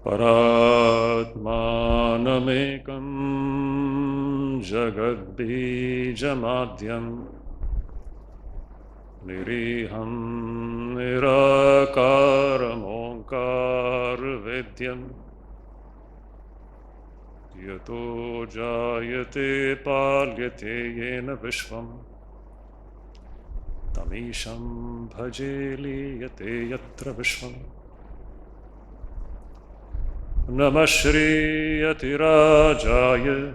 Paratmanamekam jagadbijamadyam niriham nirakaram onkar vidyam yato jayate palyate yena vishvam tamisham bhaje liyate yatra vishvam. Namah Shri Yatirajaya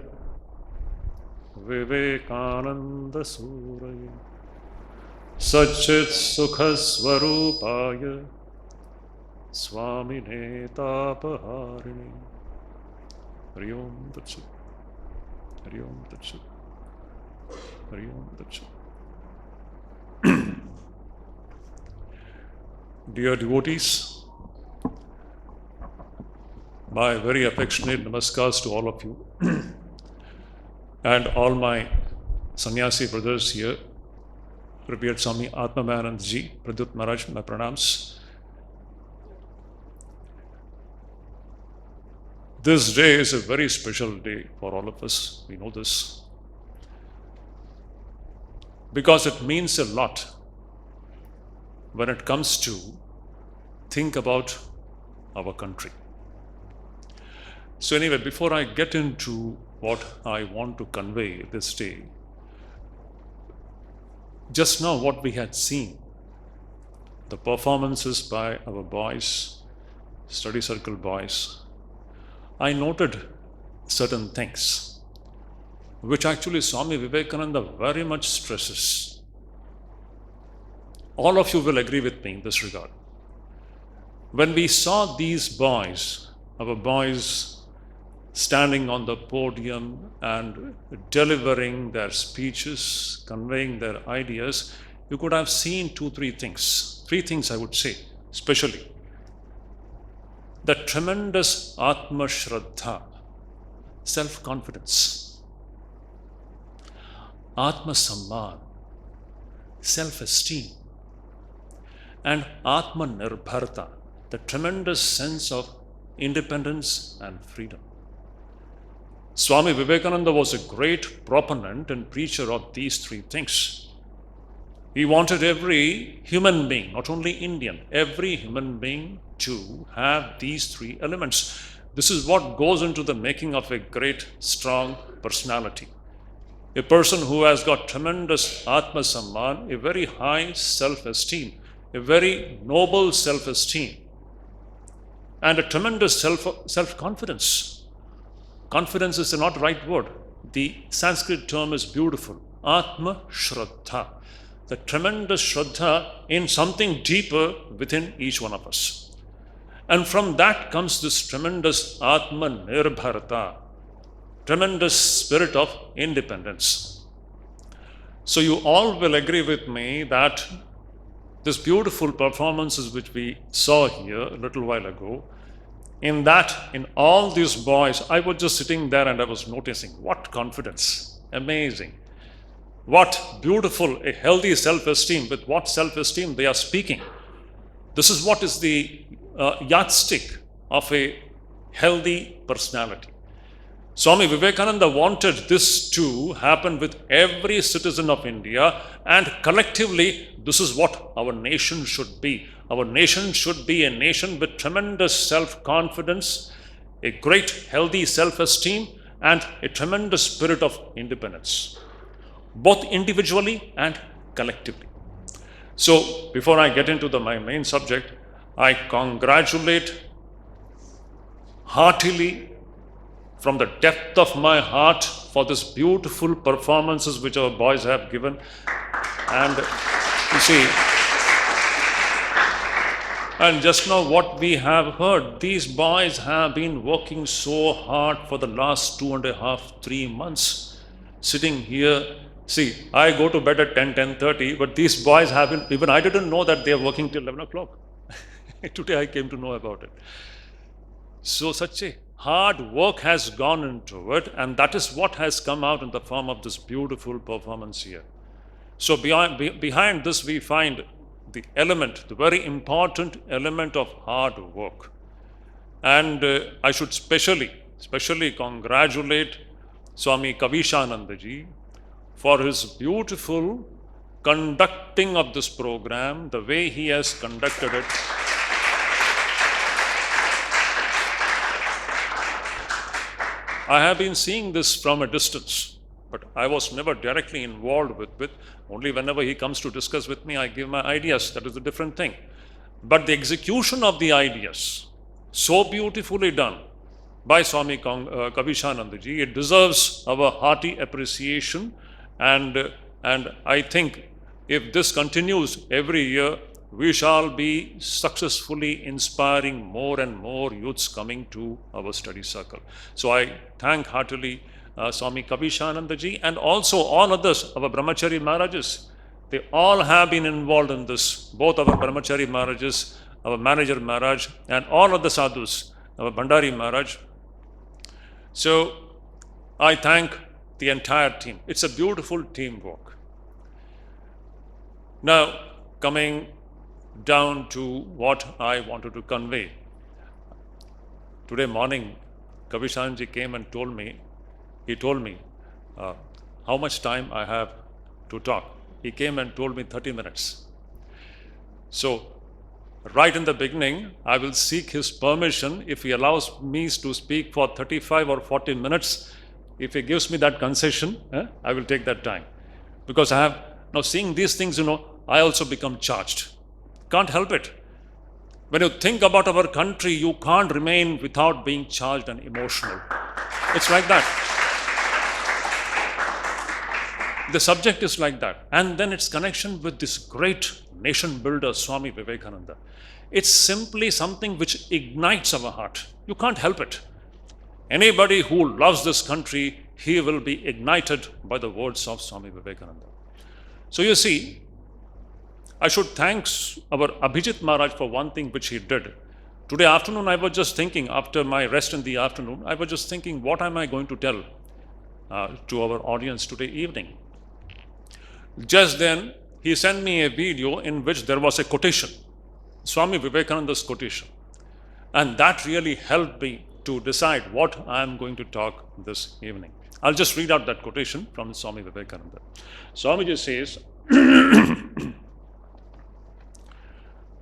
Vivekananda Suraya Satchit Sukha Swarupaya Swami Netapaharini. Hari Om Tat Sat. Hari Om Tat Sat. Hari Om Tat Sat. Dear devotees, my very affectionate namaskars to all of you and all my sannyasi brothers here, revered Swami Atmavanand Ji, Pradut Maharaj, my pranams. This day is a very special day for all of us, we know this, because it means a lot when it comes to think about our country. So anyway, before I get into what I want to convey this day, just now what we had seen, the performances by our boys, study circle boys, I noted certain things which actually Swami Vivekananda very much stresses. All of you will agree with me in this regard. When we saw these boys, our boys standing on the podium and delivering their speeches, conveying their ideas, you could have seen three things. Three things I would say, especially. The tremendous Atma Shraddha, self-confidence. Atma Samman, self-esteem. And Atma Nirbharta, the tremendous sense of independence and freedom. Swami Vivekananda was a great proponent and preacher of these three things. He wanted every human being, not only Indian, every human being to have these three elements. This is what goes into the making of a great, strong personality. A person who has got tremendous Atma Samman, a very high self-esteem, a very noble self-esteem, and a tremendous self-confidence. Confidence is not the right word. The Sanskrit term is beautiful. Atma Shraddha. The tremendous Shraddha in something deeper within each one of us. And from that comes this tremendous Atma Nirbharta, tremendous spirit of independence. So you all will agree with me that this beautiful performances which we saw here a little while ago, in all these boys, I was just sitting there and I was noticing what confidence, amazing. What beautiful, a healthy self-esteem, with what self-esteem they are speaking. This is what is the yardstick of a healthy personality. Swami Vivekananda wanted this to happen with every citizen of India, and collectively, this is what our nation should be. Our nation should be a nation with tremendous self-confidence, a great healthy self-esteem, and a tremendous spirit of independence, both individually and collectively. So, before I get into my main subject, I congratulate heartily from the depth of my heart for this beautiful performances which our boys have given. And you see, and just now what we have heard, these boys have been working so hard for the last 2.5, 3 months, sitting here. See, I go to bed at 10:30, but these boys haven't, even I didn't know that they are working till 11 o'clock. Today I came to know about it. So such a hard work has gone into it, and that is what has come out in the form of this beautiful performance here. So behind this we find the element, the very important element of hard work. And I should specially congratulate Swami Kavishanandaji for his beautiful conducting of this program, the way he has conducted it. I have been seeing this from a distance, but I was never directly involved with. Only whenever he comes to discuss with me, I give my ideas. That is a different thing. But the execution of the ideas, so beautifully done by Swami Kavishanandaji, it deserves our hearty appreciation. And I think if this continues every year, we shall be successfully inspiring more and more youths coming to our study circle. So I thank heartily Swami Kavishanandaji and also all others, our Brahmachari Maharajas. They all have been involved in this, both our Brahmachari Maharajas, our Manager Maharaj, and all other sadhus, our Bhandari Maharaj. So I thank the entire team. It's a beautiful teamwork. Now, coming down to what I wanted to convey. Today morning, Kavishanji came and told me how much time I have to talk. He came and told me 30 minutes. So, right in the beginning, I will seek his permission. If he allows me to speak for 35 or 40 minutes, if he gives me that concession, I will take that time. Because I have, now seeing these things, I also become charged. Can't help it. When you think about our country, you can't remain without being charged and emotional. It's like that. The subject is like that. And then its connection with this great nation builder, Swami Vivekananda. It's simply something which ignites our heart. You can't help it. Anybody who loves this country, he will be ignited by the words of Swami Vivekananda. So you see, I should thank our Abhijit Maharaj for one thing which he did. Today afternoon, I was just thinking, after my rest in the afternoon, I was just thinking, what am I going to tell to our audience today evening? Just then, he sent me a video in which there was a quotation, Swami Vivekananda's quotation. And that really helped me to decide what I am going to talk this evening. I'll just read out that quotation from Swami Vivekananda. Swamiji says,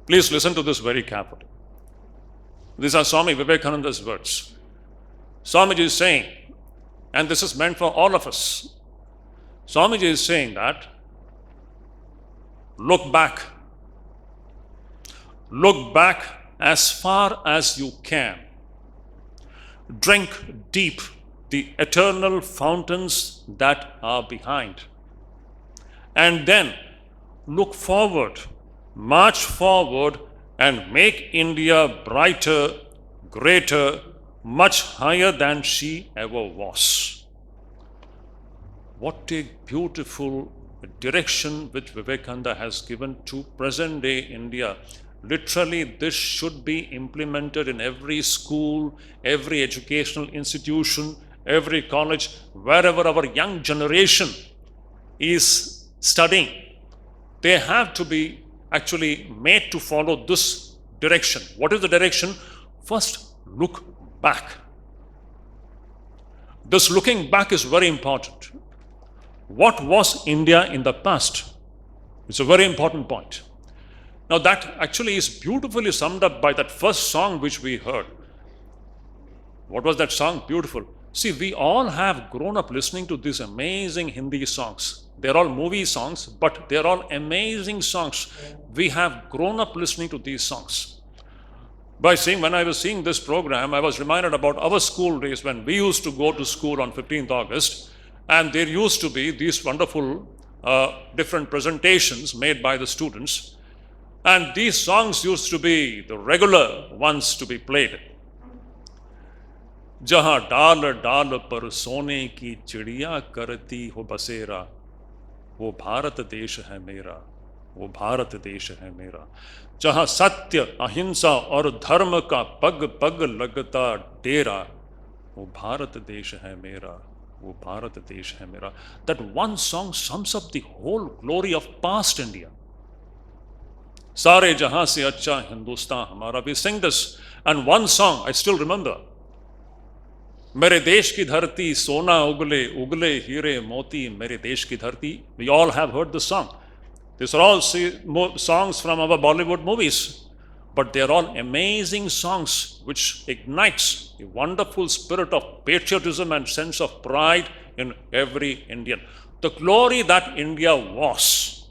please listen to this very carefully. These are Swami Vivekananda's words. Swamiji is saying, and this is meant for all of us, Swamiji is saying that look back as far as you can. Drink deep the eternal fountains that are behind. And then look forward, march forward, and make India brighter, greater, much higher than she ever was. What a beautiful direction which Vivekananda has given to present day India. Literally, this should be implemented in every school, every educational institution, every college, wherever our young generation is studying. They have to be actually made to follow this direction. What is the direction? First, look back. This looking back is very important. What was India in the past? It's a very important point. Now that actually is beautifully summed up by that first song which we heard. What was that song? Beautiful. See, we all have grown up listening to these amazing Hindi songs. They're all movie songs, but they're all amazing songs. We have grown up listening to these songs. When I was seeing this program, I was reminded about our school days when we used to go to school on 15th August, and there used to be these wonderful different presentations made by the students. And these songs used to be the regular ones to be played. Jahan डाल डाल पर सोने की चिड़िया करती हो बसेरा, वो भारत देश है मेरा, वो भारत देश है मेरा. जहाँ सत्य अहिंसा और धर्म का पग पग लगता डेरा, वो भारत देश है मेरा, वो भारत देश है मेरा. That one song sums up the whole glory of past India. सारे जहां से अच्छा हिंदुस्तान हमारा. We sing this And one song I still remember. मेरे देश की धरती सोना उगले उगले हीरे मोती मेरे देश की धरती. We all have heard this song. These are all songs from our Bollywood movies. But they are all amazing songs which ignites a wonderful spirit of patriotism and sense of pride in every Indian. The glory that India was.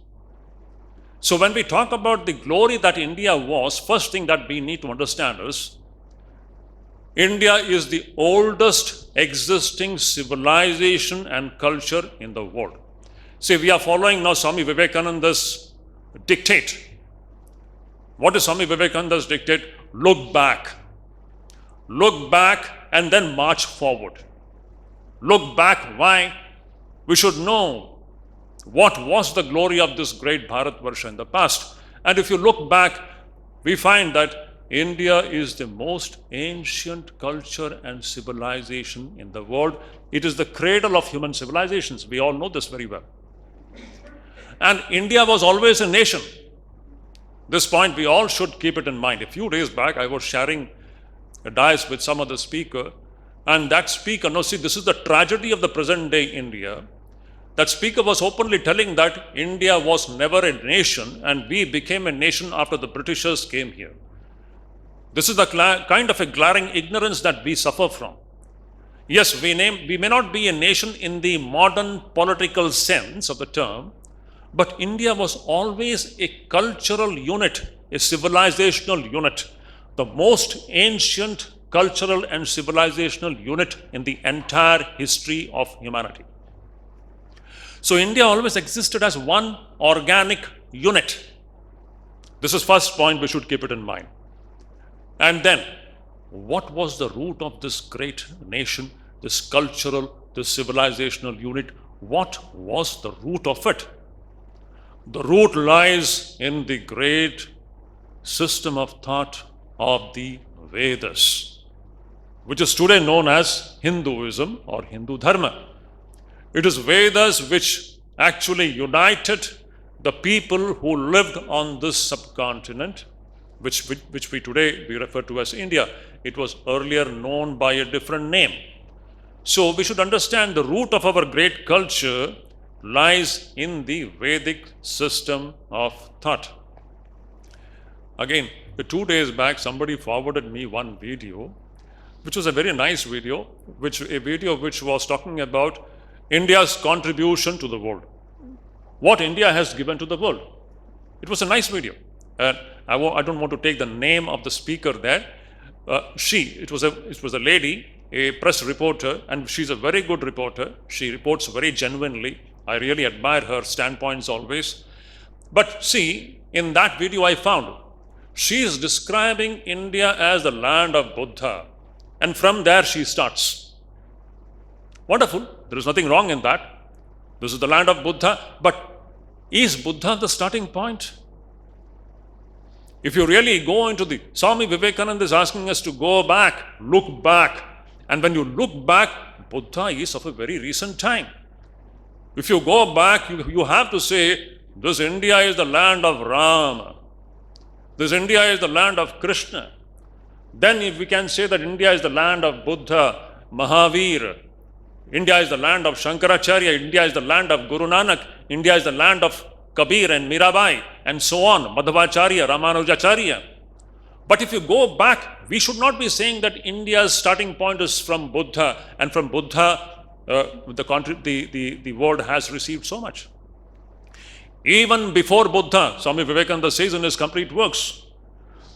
So when we talk about the glory that India was, first thing that we need to understand is India is the oldest existing civilization and culture in the world. See, we are following now Swami Vivekananda's dictate. What is Swami Vivekananda's dictate? Look back. Look back and then march forward. Look back. Why? We should know what was the glory of this great Bharatvarsha in the past. And if you look back, we find that India is the most ancient culture and civilization in the world. It is the cradle of human civilizations. We all know this very well. And India was always a nation. This point we all should keep it in mind. A few days back, I was sharing a dais with some other speaker, and that speaker, no, see, this is the tragedy of the present day India. That speaker was openly telling that India was never a nation, and we became a nation after the Britishers came here. This is the kind of a glaring ignorance that we suffer from. Yes, we may not be a nation in the modern political sense of the term, but India was always a cultural unit, a civilizational unit, the most ancient cultural and civilizational unit in the entire history of humanity. So India always existed as one organic unit. This is first point, we should keep it in mind. And then, what was the root of this great nation, this cultural, this civilizational unit? What was the root of it? The root lies in the great system of thought of the Vedas, which is today known as Hinduism or Hindu Dharma. It is Vedas which actually united the people who lived on this subcontinent, which we today we refer to as India. It was earlier known by a different name. So we should understand the root of our great culture lies in the Vedic system of thought. Again, 2 days back, somebody forwarded me one video, which was a very nice video, a video which was talking about India's contribution to the world. What India has given to the world. It was a nice video. And I don't want to take the name of the speaker there. It was a lady, a press reporter, and she's a very good reporter. She reports very genuinely. I really admire her standpoints always. But see, in that video I found, she is describing India as the land of Buddha. And from there she starts. Wonderful. There is nothing wrong in that. This is the land of Buddha. But is Buddha the starting point? If you really go into the Swami Vivekananda is asking us to go back, look back. And when you look back, Buddha is of a very recent time. If you go back, you have to say, this India is the land of Rama. This India is the land of Krishna. Then if we can say that India is the land of Buddha, Mahavir, India is the land of Shankaracharya, India is the land of Guru Nanak, India is the land of Kabir and Mirabai, and so on, Madhvacharya, Ramanujacharya. But if you go back, we should not be saying that India's starting point is from Buddha, and from Buddha, the world has received so much. Even before Buddha, Swami Vivekananda says in his complete works,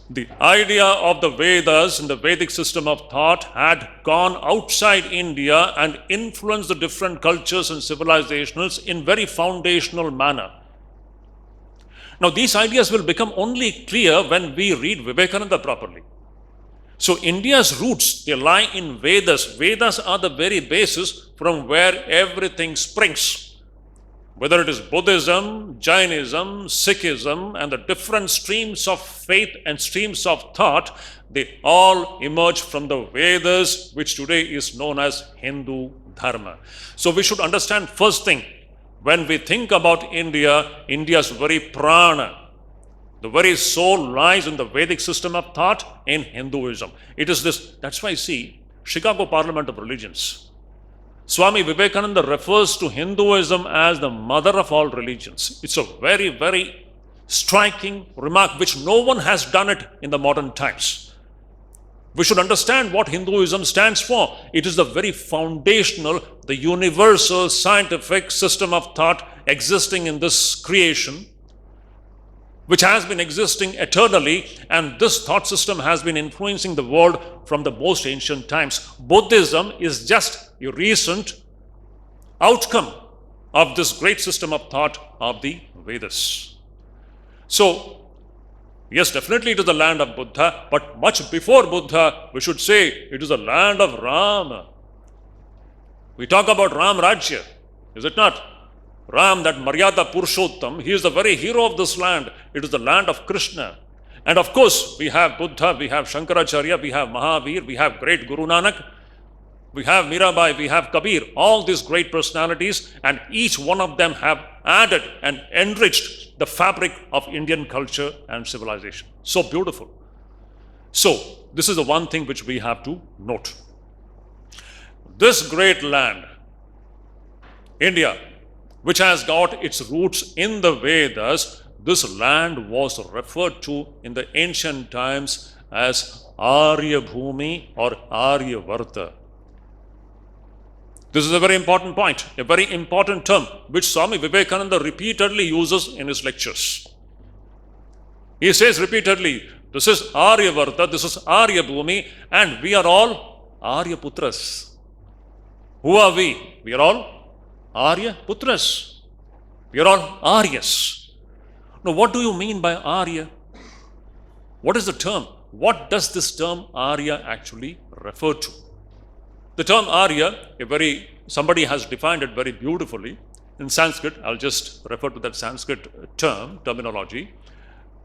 the idea of the Vedas and the Vedic system of thought had gone outside India and influenced the different cultures and civilizations in very foundational manner. Now, these ideas will become only clear when we read Vivekananda properly. So, India's roots, they lie in Vedas. Vedas are the very basis from where everything springs. Whether it is Buddhism, Jainism, Sikhism, and the different streams of faith and streams of thought, they all emerge from the Vedas, which today is known as Hindu Dharma. So, we should understand first thing, when we think about India, India's very prana, The very soul lies in the Vedic system of thought in Hinduism. It is this. That's why, see, Chicago Parliament of Religions, Swami Vivekananda refers to Hinduism as the mother of all religions. It's a very, very striking remark which no one has done it in the modern times. We should understand what Hinduism stands for. It is the very foundational, the universal scientific system of thought existing in this creation, which has been existing eternally, and this thought system has been influencing the world from the most ancient times. Buddhism is just a recent outcome of this great system of thought of the Vedas. So, yes, definitely it is the land of Buddha, but much before Buddha, we should say it is the land of Rama. We talk about Ram Rajya, is it not? Ram, that Maryada Purushottam, he is the very hero of this land. It is the land of Krishna. And of course, we have Buddha, we have Shankaracharya, we have Mahavir, we have great Guru Nanak, we have Mirabai, we have Kabir, all these great personalities, and each one of them have added and enriched the fabric of Indian culture and civilization. So beautiful. So, this is the one thing which we have to note. This great land, India, which has got its roots in the Vedas, this land was referred to in the ancient times as Arya Bhumi or Aryavarta. This is a very important point, a very important term which Swami Vivekananda repeatedly uses in his lectures. He says repeatedly, this is Aryavarta, this is Arya Bhumi, and we are all Arya Putras. Who are we? We are all Arya Putras. We are all Aryas. Now, what do you mean by Arya? What is the term? What does this term Arya actually refer to? The term Arya, somebody has defined it very beautifully. In Sanskrit, I'll just refer to that Sanskrit terminology,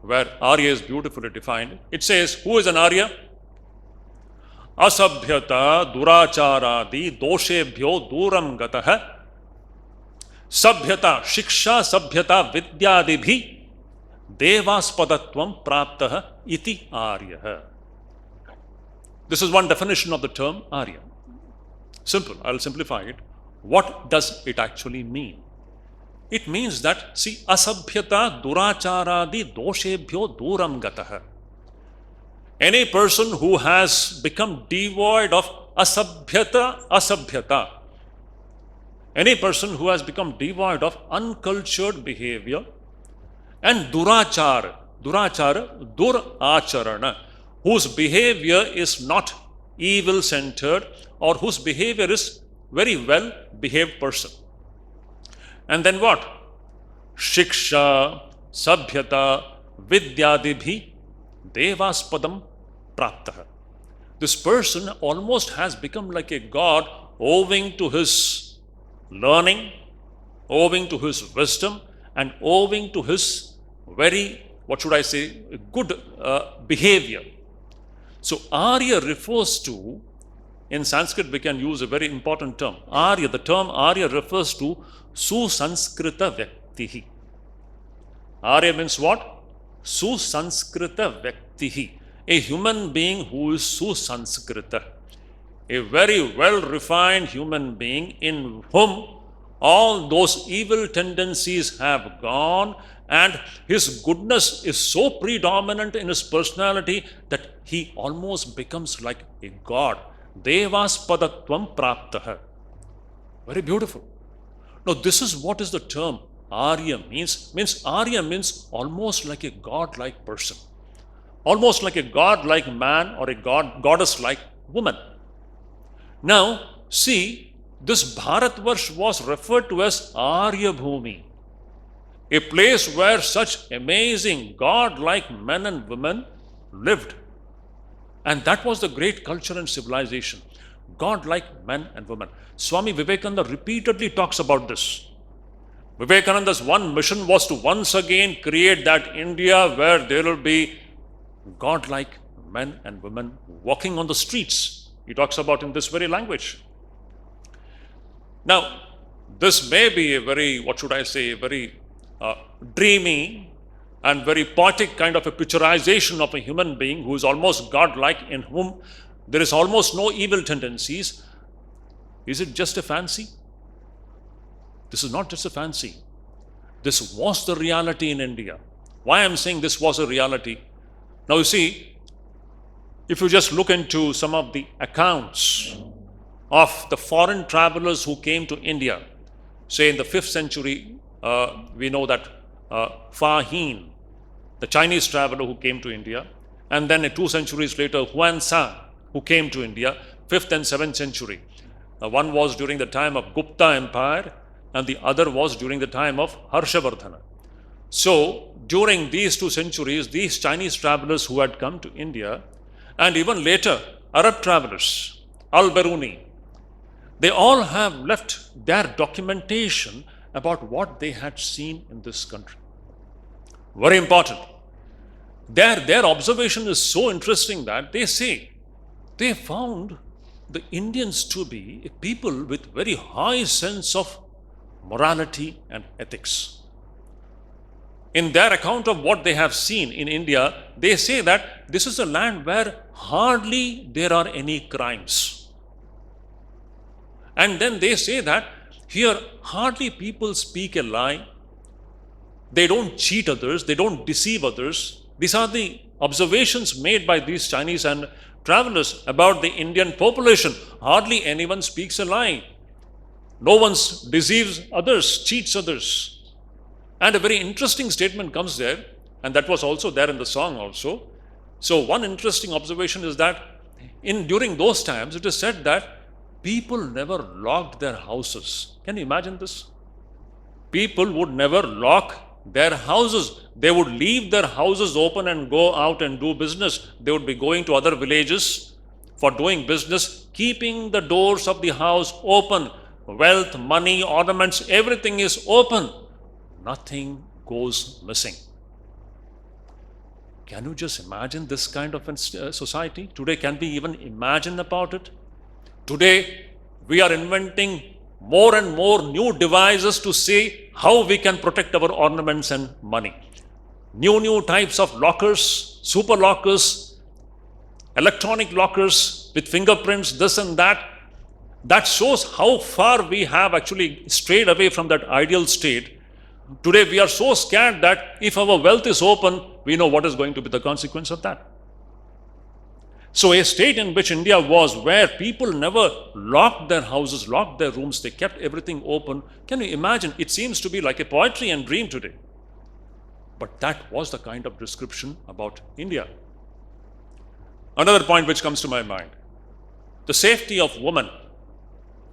where Arya is beautifully defined. It says, who is an Arya? Asabhyata duracharadi doshebhyo duram gataha Sabhyata, Shiksha, Sabhyata, Vidyadibhi, Devaspadatvam Praptaha iti Arya. This is one definition of the term Arya. Simple, I'll simplify it. What does it actually mean? It means that, see, Asabhyata, Duracharadi, Doshebhyo, Duram Gataha. Any person who has become devoid of asabhyata, any person who has become devoid of uncultured behavior and duracharana, whose behavior is not evil-centered or whose behavior is very well-behaved person. And then what? Shiksha, Sabhyata, Vidyadibhi, Devaspadam Praptaha. This person almost has become like a god owing to his learning, owing to his wisdom, and owing to his very, good behavior. So Arya refers to, in Sanskrit we can use a very important term. Arya, the term Arya refers to Susanskrita Vyaktihi. Arya means what? Susanskrita Vyaktihi. A human being who is Susanskrita. A very well-refined human being in whom all those evil tendencies have gone, and his goodness is so predominant in his personality that he almost becomes like a god. Devaspadatvam praptaha. Very beautiful. Now, this is what is the term Arya means. Arya means almost like a god-like person. Almost like a god-like man or a goddess-like woman. Now, see, this Bharatvarsh was referred to as Arya Bhumi, a place where such amazing god-like men and women lived. And that was the great culture and civilization. God-like men and women. Swami Vivekananda repeatedly talks about this. Vivekananda's one mission was to once again create that India where there will be God-like men and women walking on the streets. He talks about in this very language. Now, this may be a very, very dreamy and very poetic kind of a picturization of a human being who is almost godlike, in whom there is almost no evil tendencies. Is it just a fancy? This is not just a fancy. This was the reality in India. Why I'm saying this was a reality? Now you see, if you just look into some of the accounts of the foreign travelers who came to India, say in the 5th century, we know that Fa Hin, the Chinese traveler who came to India, and then 2 centuries later, Huan San, who came to India, 5th and 7th century. One was during the time of Gupta Empire, and the other was during the time of Harshavardhana. So, during these 2 centuries, these Chinese travelers who had come to India, and even later, Arab travelers, Al-Biruni, they all have left their documentation about what they had seen in this country. Very important. Their observation is so interesting that they say they found the Indians to be a people with very high sense of morality and ethics. In their account of what they have seen in India, they say that this is a land where hardly there are any crimes. And then they say that here hardly people speak a lie. They don't cheat others, they don't deceive others. These are the observations made by these Chinese and travelers about the Indian population. Hardly anyone speaks a lie. No one deceives others, cheats others. And a very interesting statement comes there, and that was also there in the song also. So one interesting observation is that during those times, it is said that people never locked their houses. Can you imagine this? People would never lock their houses. They would leave their houses open and go out and do business. They would be going to other villages for doing business, keeping the doors of the house open. Wealth, money, ornaments, everything is open. Nothing goes missing. Can you just imagine this kind of society? Today, can we even imagine about it? Today, we are inventing more and more new devices to see how we can protect our ornaments and money. New types of lockers, super lockers, electronic lockers with fingerprints, this and that. That shows how far we have actually strayed away from that ideal state. Today we are so scared that if our wealth is open, we know what is going to be the consequence of that. So a state in which India was, where people never locked their houses, locked their rooms, they kept everything open. Can you imagine? It seems to be like a poetry and dream today. But that was the kind of description about India. Another point which comes to my mind, the safety of women.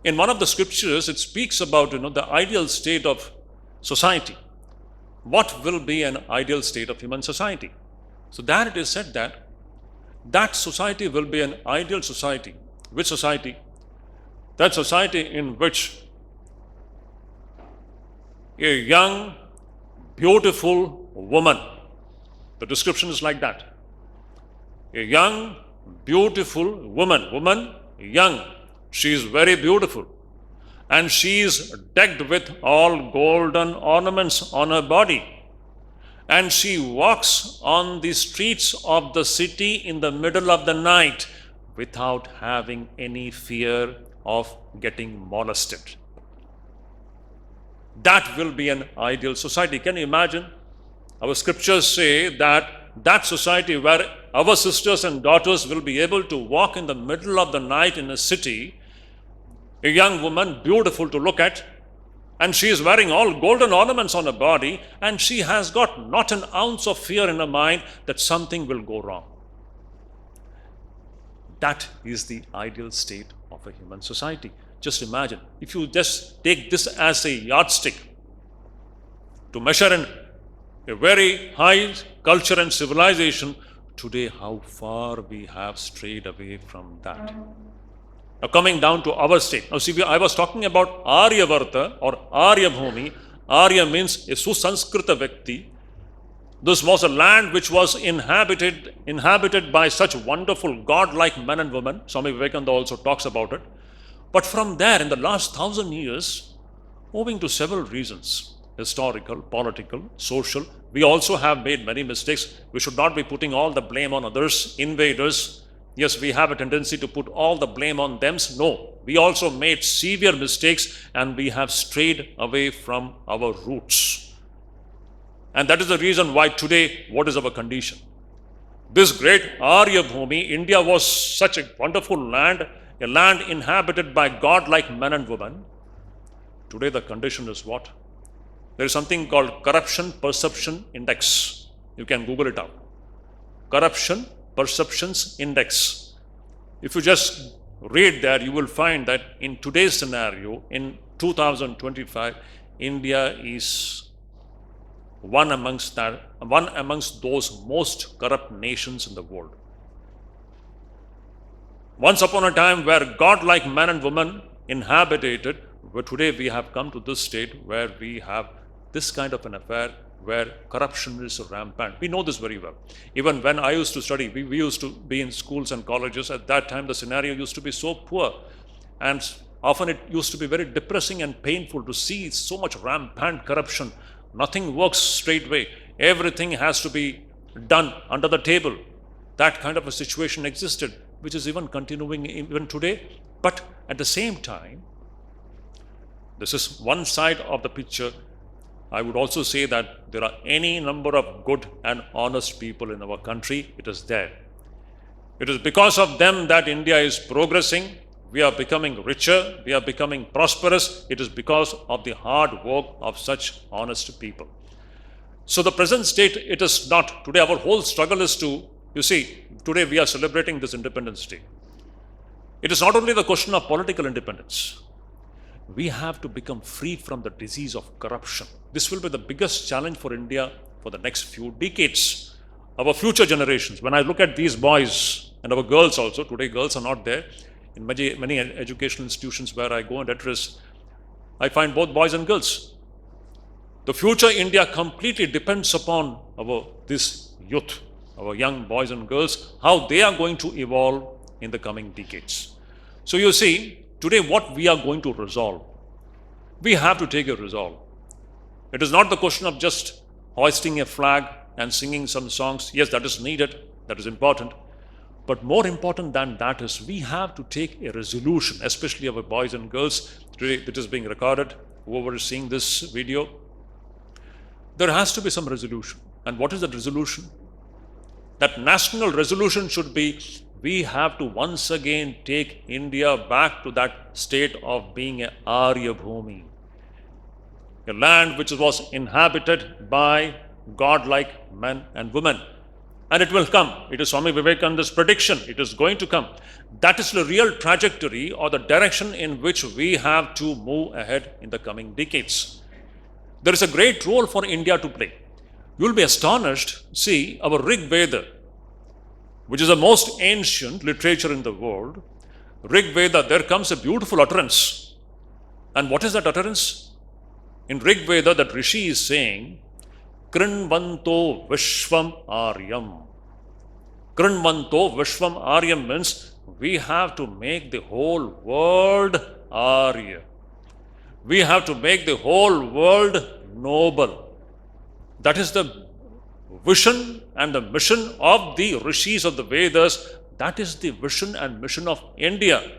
In one of the scriptures, it speaks about the ideal state of society. What will be an ideal state of human society? So there it is said that society will be an ideal society. Which society? That society in which a young, beautiful woman, the description is like that. A young, beautiful woman, young, she is very beautiful. And she is decked with all golden ornaments on her body. And she walks on the streets of the city in the middle of the night without having any fear of getting molested. That will be an ideal society. Can you imagine? Our scriptures say that society where our sisters and daughters will be able to walk in the middle of the night in a city, a young woman, beautiful to look at, and she is wearing all golden ornaments on her body, and she has got not an ounce of fear in her mind that something will go wrong. That is the ideal state of a human society. Just imagine, if you just take this as a yardstick to measure in a very high culture and civilization, today how far we have strayed away from that. Now coming down to our state. Now see, I was talking about Aryavarta or Aryabhumi. Arya means a Susanskrita Vyakti. This was a land which was inhabited by such wonderful godlike men and women. Swami Vivekananda also talks about it. But from there, in the last 1,000 years, owing to several reasons, historical, political, social. We also have made many mistakes. We should not be putting all the blame on others, invaders. Yes, we have a tendency to put all the blame on them. No, we also made severe mistakes and we have strayed away from our roots. And that is the reason why today, what is our condition? This great Arya Bhumi, India was such a wonderful land, a land inhabited by God-like men and women. Today the condition is what? There is something called Corruption Perception Index. You can Google it out. Corruption Perceptions Index. If you just read there, you will find that in today's scenario, in 2025, India is one amongst those most corrupt nations in the world. Once upon a time where God-like men and women inhabited it, but today we have come to this state where we have this kind of an affair where corruption is rampant. We know this very well. Even when I used to study, we used to be in schools and colleges. At that time, the scenario used to be so poor. And often it used to be very depressing and painful to see so much rampant corruption. Nothing works straightway. Everything has to be done under the table. That kind of a situation existed, which is even continuing even today. But at the same time, this is one side of the picture. I would also say that there are any number of good and honest people in our country. It is there. It is because of them that India is progressing. We are becoming richer. We are becoming prosperous. It is because of the hard work of such honest people. So the present state, it is not. Today our whole struggle is to, you see, today we are celebrating this Independence Day. It is not only the question of political independence. We have to become free from the disease of corruption. This will be the biggest challenge for India for the next few decades. Our future generations, when I look at these boys and our girls also, today girls are not there. In many educational institutions where I go and address, I find both boys and girls. The future India completely depends upon this youth, our young boys and girls, how they are going to evolve in the coming decades. So you see, today what we are going to resolve, we have to take a resolve. It is not the question of just hoisting a flag and singing some songs. Yes, that is needed, that is important. But more important than that is we have to take a resolution, especially our boys and girls. Today it is being recorded, whoever is seeing this video. There has to be some resolution. And what is that resolution? That national resolution should be, we have to once again take India back to that state of being a Arya Bhumi, a land which was inhabited by God-like men and women. And it will come. It is Swami Vivekananda's prediction. It is going to come. That is the real trajectory or the direction in which we have to move ahead in the coming decades. There is a great role for India to play. You will be astonished. See, our Rig Veda, which is the most ancient literature in the world, Rig Veda, there comes a beautiful utterance. And what is that utterance? In Rig Veda, that Rishi is saying, Krinvanto Vishwam Aryam. Krinvanto Vishwam Aryam means we have to make the whole world Arya. We have to make the whole world noble. That is the vision and the mission of the Rishis of the Vedas. That is the vision and mission of India.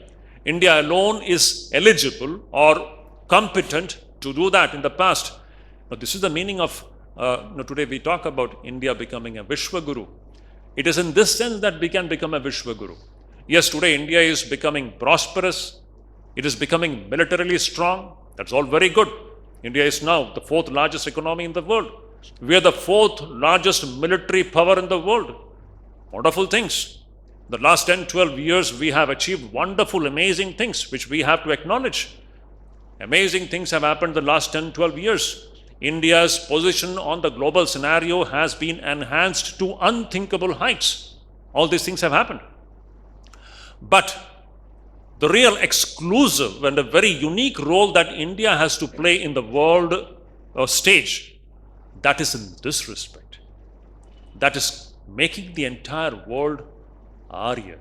India alone is eligible or competent to do that in the past. Now, this is the meaning of, today we talk about India becoming a Vishwaguru. It is in this sense that we can become a Vishwaguru. Yes, today India is becoming prosperous. It is becoming militarily strong. That's all very good. India is now the 4th largest economy in the world. We are the 4th largest military power in the world. Wonderful things. The last 10, 12 years, we have achieved wonderful, amazing things, which we have to acknowledge. Amazing things have happened the last 10, 12 years. India's position on the global scenario has been enhanced to unthinkable heights. All these things have happened. But the real exclusive and a very unique role that India has to play in the world stage, that is in this respect. That is making the entire world Arya.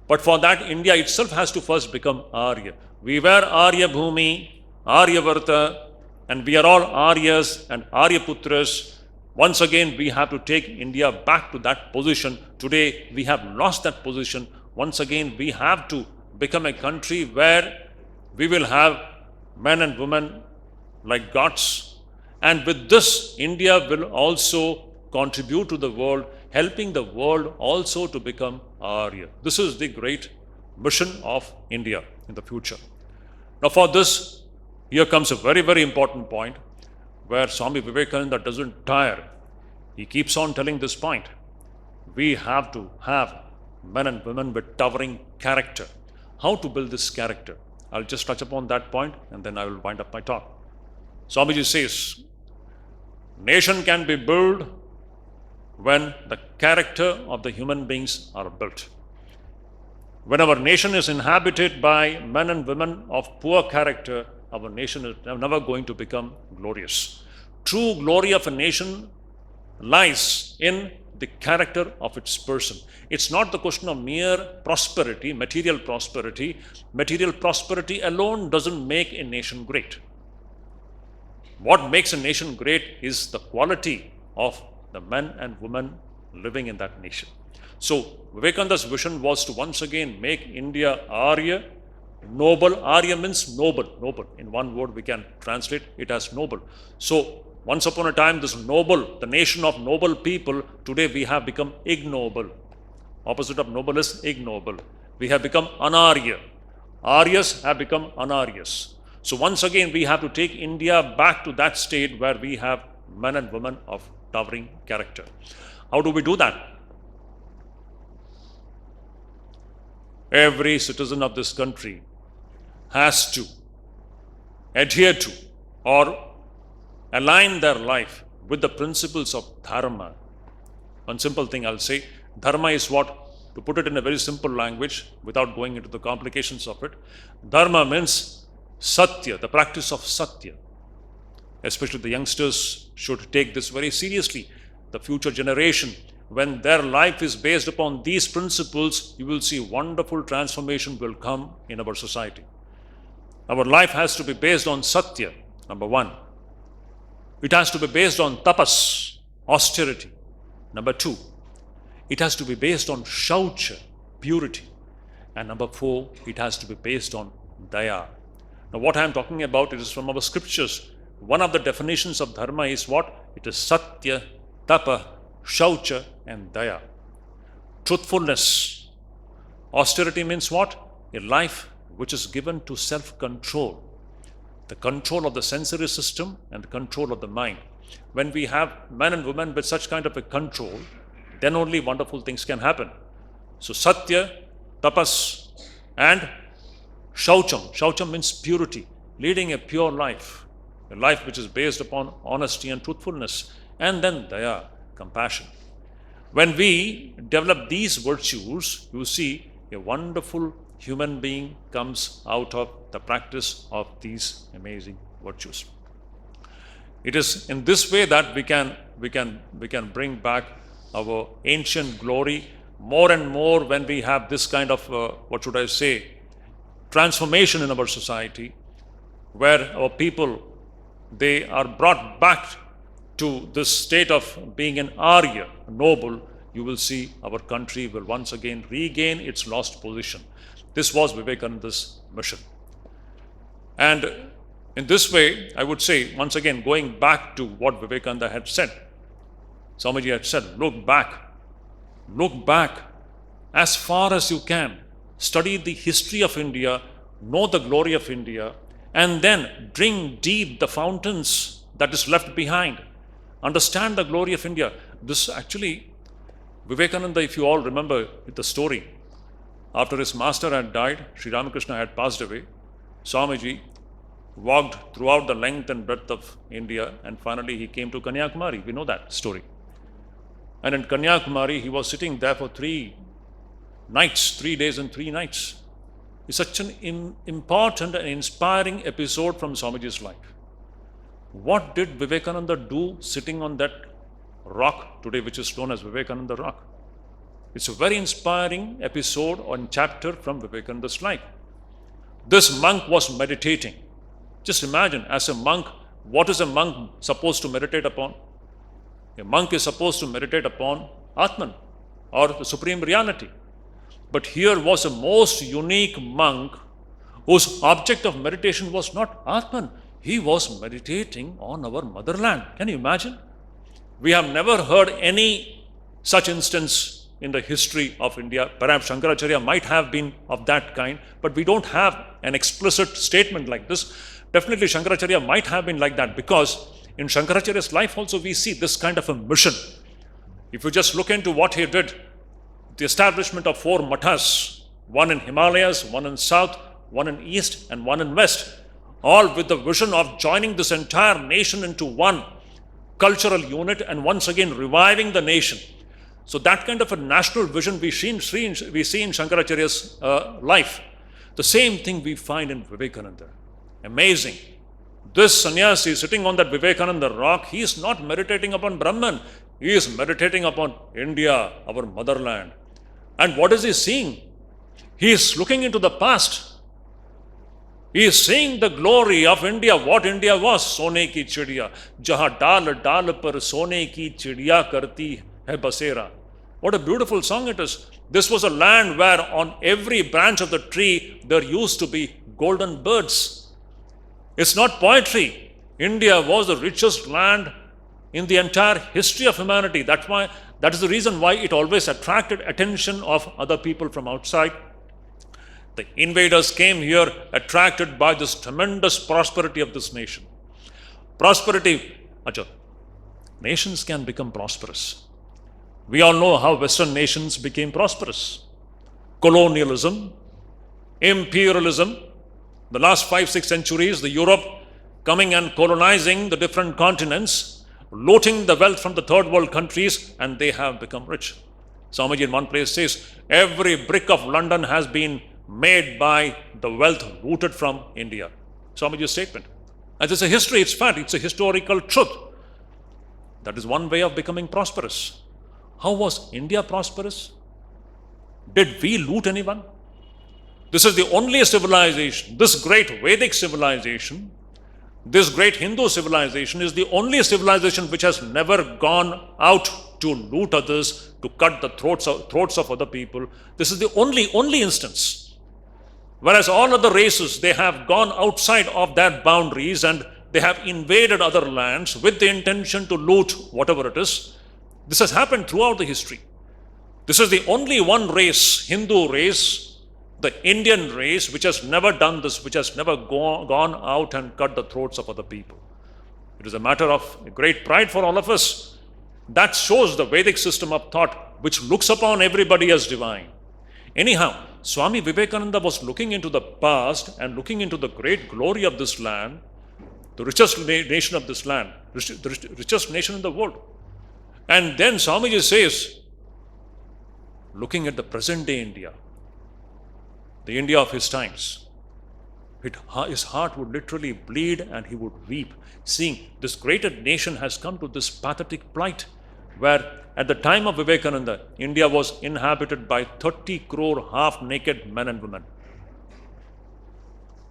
But for that, India itself has to first become Arya. We were Arya Bhumi, Aryavarta, and we are all Aryas and Aryaputras. Once again, we have to take India back to that position. Today, we have lost that position. Once again, we have to become a country where we will have men and women like gods. And with this, India will also contribute to the world, helping the world also to become Arya. This is the great mission of India in the future. Now, for this, here comes a very, very important point where Swami Vivekananda doesn't tire. He keeps on telling this point. We have to have men and women with towering character. How to build this character? I'll just touch upon that point and then I will wind up my talk. Swamiji says, nation can be built when the character of the human beings are built. When our nation is inhabited by men and women of poor character, our nation is never going to become glorious. True glory of a nation lies in the character of its person. It's not the question of mere prosperity, material prosperity. Material prosperity alone doesn't make a nation great. What makes a nation great is the quality of the men and women living in that nation. So Vivekananda's vision was to once again make India Arya, noble. Arya means noble, noble. In one word we can translate it as noble. So once upon a time this noble, the nation of noble people, today we have become ignoble. Opposite of noble is ignoble. We have become anarya. Aryas have become anaryas. So once again we have to take India back to that state where we have men and women of towering character. How do we do that? Every citizen of this country has to adhere to or align their life with the principles of dharma. One simple thing I'll say, dharma is what? To put it in a very simple language without going into the complications of it, dharma means satya, the practice of satya. Especially the youngsters should take this very seriously. The future generation, when their life is based upon these principles, you will see wonderful transformation will come in our society. Our life has to be based on satya, number one. It has to be based on tapas, austerity. Number two, it has to be based on shaucha, purity. And number four, it has to be based on daya. Now what I am talking about, it is from our scriptures. One of the definitions of dharma is what? It is satya, tapa, shaucha and daya. Truthfulness. Austerity means what? A life which is given to self-control. The control of the sensory system and the control of the mind. When we have men and women with such kind of a control, then only wonderful things can happen. So satya, tapas and shaucham. Shaucham means purity, leading a pure life. A life which is based upon honesty and truthfulness. And then daya, compassion. When we develop these virtues, you see a wonderful human being comes out of the practice of these amazing virtues. It is in this way that we can bring back our ancient glory more and more when we have this kind of transformation in our society, where our people, they are brought back to this state of being an Arya, noble. You will see our country will once again regain its lost position. This was Vivekananda's mission. And in this way, I would say, once again, going back to what Vivekananda had said, Swamiji had said, look back as far as you can, study the history of India, know the glory of India, and then drink deep the fountains that is left behind. Understand the glory of India. This actually, Vivekananda, if you all remember the story, after his master had died, Sri Ramakrishna had passed away, Swamiji walked throughout the length and breadth of India and finally he came to Kanyakumari. We know that story. And in Kanyakumari, he was sitting there for 3 days and 3 nights. It's such an important and inspiring episode from Swamiji's life. What did Vivekananda do sitting on that rock today, which is known as Vivekananda Rock? It's a very inspiring episode or chapter from Vivekananda's life. This monk was meditating. Just imagine, as a monk, what is a monk supposed to meditate upon? A monk is supposed to meditate upon Atman, or the Supreme Reality. But here was a most unique monk whose object of meditation was not Atman. He was meditating on our motherland. Can you imagine? We have never heard any such instance in the history of India. Perhaps Shankaracharya might have been of that kind, but we don't have an explicit statement like this. Definitely Shankaracharya might have been like that, because in Shankaracharya's life also we see this kind of a mission. If you just look into what he did, the establishment of 4 mathas, one in Himalayas, one in south, one in east, and one in west, all with the vision of joining this entire nation into one cultural unit and once again reviving the nation. So that kind of a national vision we see in Shankaracharya's life. The same thing we find in Vivekananda. Amazing. This sannyasi sitting on that Vivekananda rock, he is not meditating upon Brahman. He is meditating upon India, our motherland. And what is he seeing? He is looking into the past. He is seeing the glory of India, what India was. Sone ki chidiya, jaha dal dal par sone ki chidiya karti hai basera. What a beautiful song it is. This was a land where on every branch of the tree there used to be golden birds. It's not poetry. India was the richest land in the entire history of humanity. That is the reason why it always attracted attention of other people from outside. The invaders came here attracted by this tremendous prosperity of this nation. Prosperity, nations can become prosperous. We all know how Western nations became prosperous. Colonialism, imperialism, the last 5-6 centuries, the Europe coming and colonizing the different continents, looting the wealth from the third world countries, and they have become rich. Swamiji in one place says, every brick of London has been made by the wealth rooted from India. Swamiji's statement. And it's a history, it's fact, it's a historical truth. That is one way of becoming prosperous. How was India prosperous? Did we loot anyone? This is the only civilization, this great Vedic civilization, this great Hindu civilization is the only civilization which has never gone out to loot others, to cut the throats of other people. This is the only instance. Whereas all other races, they have gone outside of their boundaries and they have invaded other lands with the intention to loot whatever it is. This has happened throughout the history. This is the only one race, Hindu race, the Indian race, which has never done this, which has never gone out and cut the throats of other people. It is a matter of great pride for all of us. That shows the Vedic system of thought, which looks upon everybody as divine. Anyhow, Swami Vivekananda was looking into the past and looking into the great glory of this land, the richest nation of this land, the richest nation in the world. And then Swamiji says, looking at the present day India, the India of his times, his heart would literally bleed and he would weep, seeing this greater nation has come to this pathetic plight, where at the time of Vivekananda, India was inhabited by 30 crore half-naked men and women.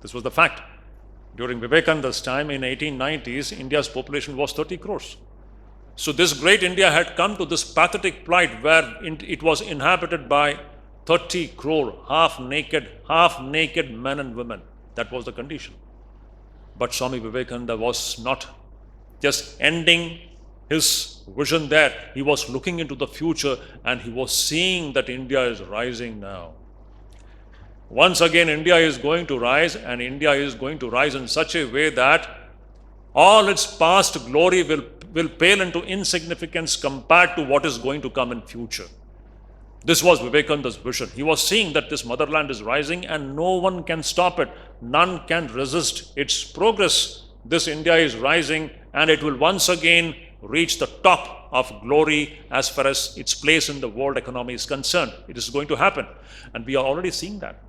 This was the fact. During Vivekananda's time in 1890s, India's population was 30 crores. So this great India had come to this pathetic plight where it was inhabited by 30 crore half-naked men and women. That was the condition. But Swami Vivekananda was not just ending his vision there. He was looking into the future and he was seeing that India is rising now. Once again, India is going to rise, and India is going to rise in such a way that all its past glory will pale into insignificance compared to what is going to come in future. This was Vivekananda's vision. He was seeing that this motherland is rising and no one can stop it. None can resist its progress. This India is rising and it will once again reach the top of glory as far as its place in the world economy is concerned. It is going to happen, and we are already seeing that.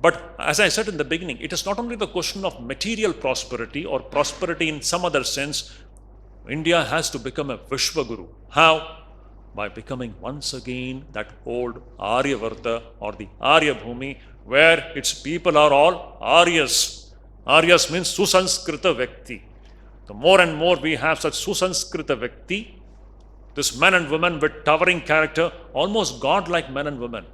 But as I said in the beginning, it is not only the question of material prosperity or prosperity in some other sense. India has to become a Vishwaguru. How? By becoming once again that old Aryavarta or the Arya Bhumi, where its people are all Aryas. Aryas means Susanskrita Vyakti. the more and more we have such Susanskrita Vyakti, this men and women with towering character, almost God-like men and women.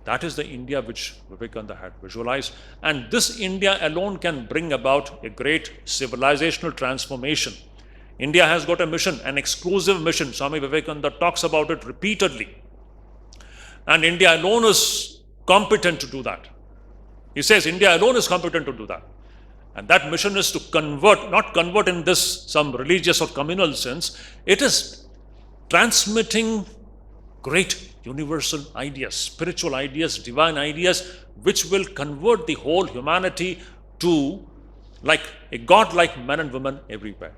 That is the India which Vivekananda had visualized. And this India alone can bring about a great civilizational transformation. India has got a mission, an exclusive mission. Swami Vivekananda talks about it repeatedly. And India alone is competent to do that. He says India alone is competent to do that. And that mission is to convert, not convert in this some religious or communal sense. It is transmitting great universal ideas, spiritual ideas, divine ideas, which will convert the whole humanity to like a God-like men and women everywhere.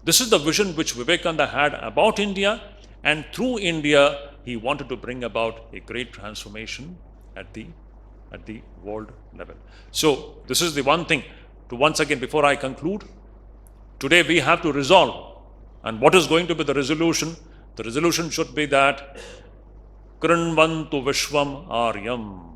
This is the vision which Vivekananda had about India, and through India, he wanted to bring about a great transformation at the world level. So, this is the one thing. To once again, before I conclude, today we have to resolve. And what is going to be the resolution? The resolution should be that Krinvantu Vishwam Aryam.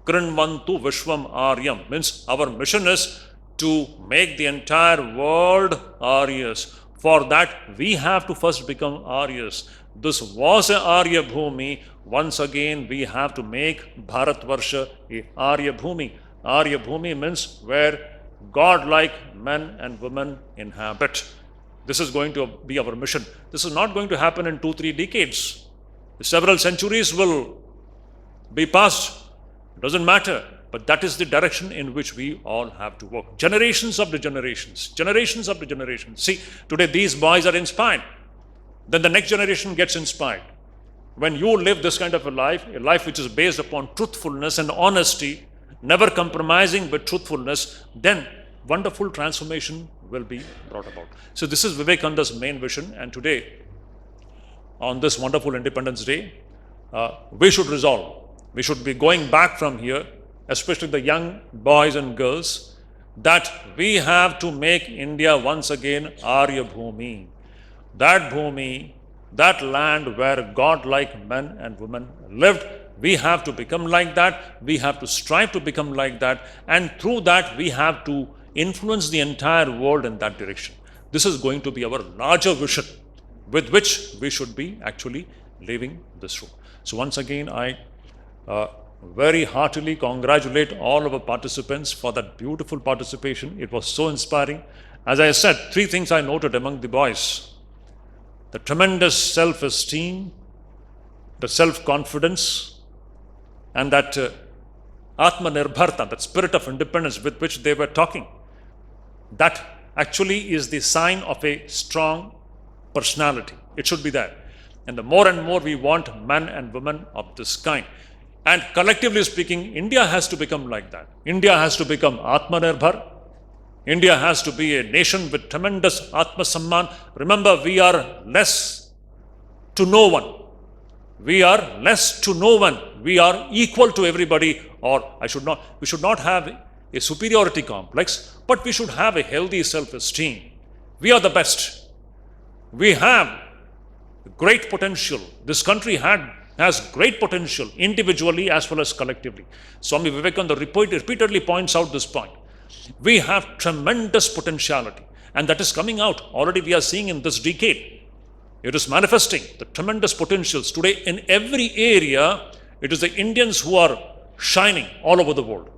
Krinvantu Vishwam Aryam means our mission is to make the entire world Aryas. For that, we have to first become Aryas. This was a Arya Bhumi. Once again, we have to make Bharatvarsha a Arya Bhumi. Arya Bhumi means where God-like men and women inhabit. This is going to be our mission. This is not going to happen in 2-3 decades. Several centuries will be passed. It doesn't matter. But that is the direction in which we all have to work. Generations after generations. Generations after generations. See, today these boys are inspired. Then the next generation gets inspired. When you live this kind of a life which is based upon truthfulness and honesty, never compromising with truthfulness, then wonderful transformation will be brought about. So this is Vivekananda's main vision, and today, on this wonderful Independence Day, we should resolve. We should be going back from here, especially the young boys and girls, that we have to make India once again Arya Bhumi. That Bhumi, that land where God-like men and women lived, we have to become like that. We have to strive to become like that. And through that, we have to influence the entire world in that direction. This is going to be our larger vision with which we should be actually living this road. So once again, I very heartily congratulate all of our participants for that beautiful participation. It was so inspiring. As I said, 3 things I noted among the boys. The tremendous self-esteem, the self-confidence, and that Atmanirbharta, that spirit of independence with which they were talking. That actually is the sign of a strong personality. It should be there. And the more and more we want men and women of this kind. And collectively speaking, India has to become like that. India has to become Atmanirbhar. India has to be a nation with tremendous Atma Samman. Remember, we are less to no one. We are less to no one. We are equal to everybody, or we should not have a superiority complex, but we should have a healthy self-esteem. We are the best. We have great potential. This country has great potential individually as well as collectively. Swami Vivekananda repeatedly points out this point. We have tremendous potentiality, and that is coming out. Already we are seeing in this decade. It is manifesting the tremendous potentials. Today in every area, it is the Indians who are shining all over the world.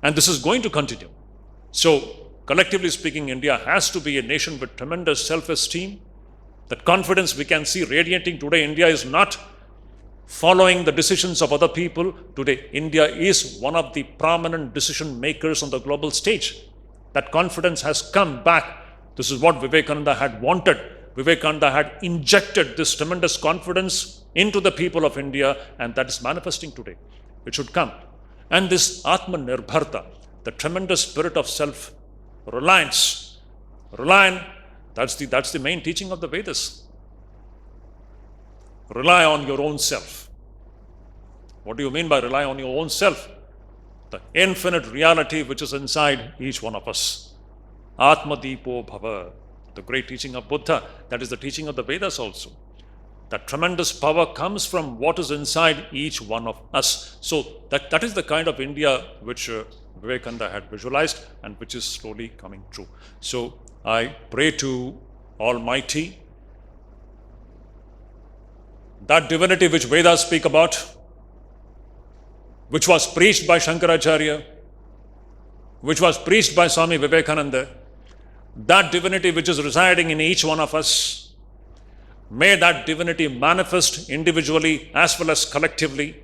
And this is going to continue. So, collectively speaking, India has to be a nation with tremendous self-esteem. That confidence we can see radiating today. India is not following the decisions of other people. Today, India is one of the prominent decision makers on the global stage. That confidence has come back. This is what Vivekananda had wanted. Vivekananda had injected this tremendous confidence into the people of India, and that is manifesting today. It should come. And this Atmanirbharta, the tremendous spirit of self-reliance, that's the main teaching of the Vedas. Rely on your own self. What do you mean by rely on your own self? The infinite reality which is inside each one of us. Atma Deepo Bhava, the great teaching of Buddha. That is the teaching of the Vedas also. That tremendous power comes from what is inside each one of us. So that is the kind of India which Vivekananda had visualized and which is slowly coming true. So I pray to Almighty, that divinity which Vedas speak about, which was preached by Shankaracharya, which was preached by Swami Vivekananda, that divinity which is residing in each one of us, may that divinity manifest individually as well as collectively,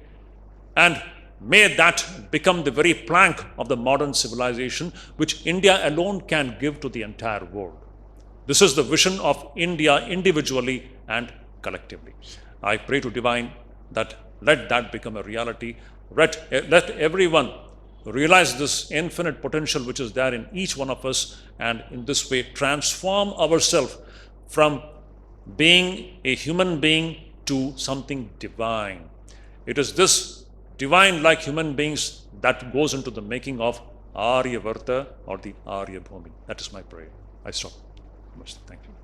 and may that become the very plank of the modern civilization which India alone can give to the entire world. This is the vision of India individually and collectively. I pray to Divine that let that become a reality. Let everyone realize this infinite potential which is there in each one of us, and in this way transform ourselves from being a human being to something divine. It is this divine like human beings that goes into the making of Aryavarta or the Arya Bhumi. That is my prayer. I stop. Thank you.